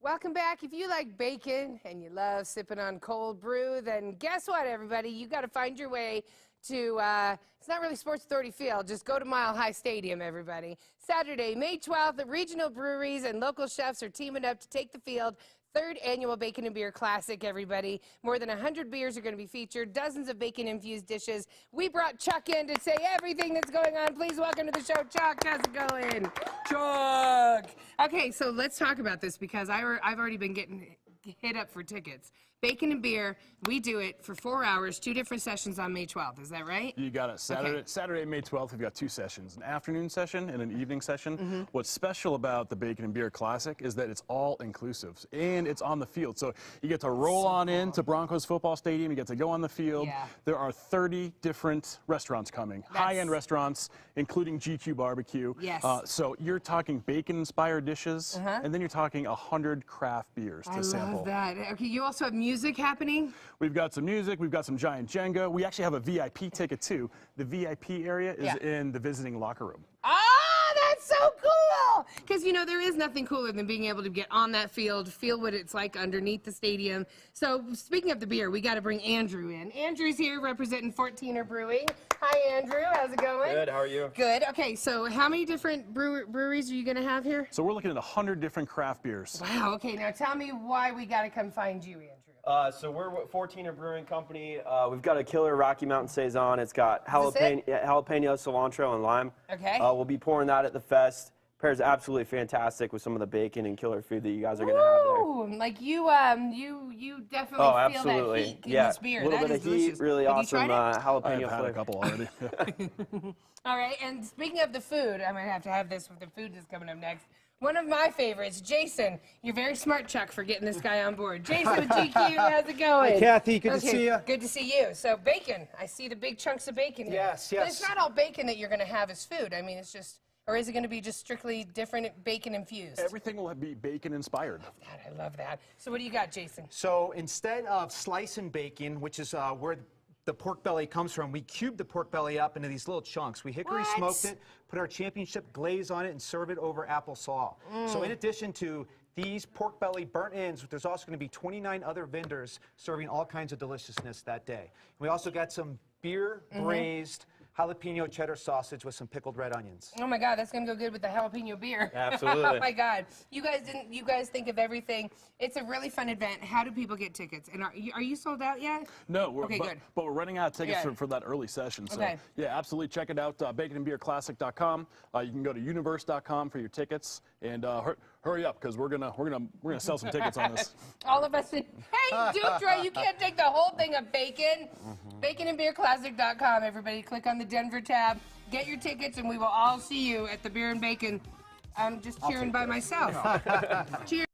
Welcome back. If you like bacon and you love sipping on cold brew, then guess what, everybody? You got to find your way to, it's not really Sports Authority Field, just go to Mile High Stadium, everybody. Saturday, May 12th, the regional breweries and local chefs are teaming up to take the field. Third annual Bacon and Beer Classic, everybody. More than 100 beers are going to be featured, dozens of bacon-infused dishes. We brought Chuck in to say everything that's going on. Please welcome to the show, Chuck. How's it going? Chuck! Okay, so let's talk about this because I've already been getting hit up for tickets. Bacon and Beer, we do it for 4 hours, 2 different sessions on May 12th. Is that right? You got it. Saturday, May 12th, we've got 2 sessions, an afternoon session and an evening session. What's special about the Bacon and Beer Classic is that it's all inclusive and it's on the field. So you get to roll on into Broncos football stadium, you get to go on the field. Yeah. There are 30 different restaurants coming, high-end restaurants, including GQue BBQ. Yes. So you're talking bacon-inspired dishes, and then you're talking 100 craft beers to sample. I love that. Okay, you also have music happening? We've got some music, we've got some giant Jenga. We actually have a VIP ticket too. The VIP area is in the visiting locker room. Oh, that's so cool! Because, you know, there is nothing cooler than being able to get on that field, feel what it's like underneath the stadium. So, speaking of the beer, we got to bring Andrew in. Andrew's here representing 14er Brewing. Hi, Andrew. How's it going? Good. How are you? Good. Okay, so how many different breweries are you going to have here? So we're looking at 100 different craft beers. Wow. Okay, now tell me why we got to come find you, Andrew. So we're 14er Brewing Company. We've got a killer Rocky Mountain Saison. It's got jalapeno, cilantro, and lime. Okay. We'll be pouring that at the fest. Pairs absolutely fantastic with some of the bacon and killer food that you guys are going to have there. Ooh, like you definitely feel that heat in this beer. A little bit of heat, really awesome jalapeno I've had a couple already. All right, and speaking of the food, I might have to have this with the food that's coming up next. One of my favorites, Jason. You're very smart, Chuck, for getting this guy on board. Jason with GQue, how's it going? Hey, Kathy, good to see you. Good to see you. So bacon, I see the big chunks of bacon here. Yes. But it's not all bacon that you're going to have as food. I mean, it's just, or is it going to be just strictly different bacon infused? Everything will be bacon inspired. I love that. So what do you got, Jason? So instead of slicing bacon, which is where the pork belly comes from, we cubed the pork belly up into these little chunks. We hickory smoked it, put our championship glaze on it, and serve it over apple slaw. So in addition to these pork belly burnt ends, there's also going to be 29 other vendors serving all kinds of deliciousness that day. We also got some beer braised Jalapeño Cheddar Sausage with some pickled red onions. Oh my God, that's gonna go good with the jalapeno beer. Absolutely. Oh my God, you guys think of everything. It's a really fun event. How do people get tickets? And are you sold out yet? No, good. But we're running out of tickets for that early session. So yeah, absolutely check it out. baconandbeerclassic.com. You can go to universe.com for your tickets, and hurry up because we're gonna sell some tickets on this. All of us. Hey, Dutra, you can't take the whole thing of bacon. Baconandbeerclassic.com. Everybody, click on the Denver tab, get your tickets, and we will all see you at the Beer and Bacon. I'm just cheering by myself. Cheers.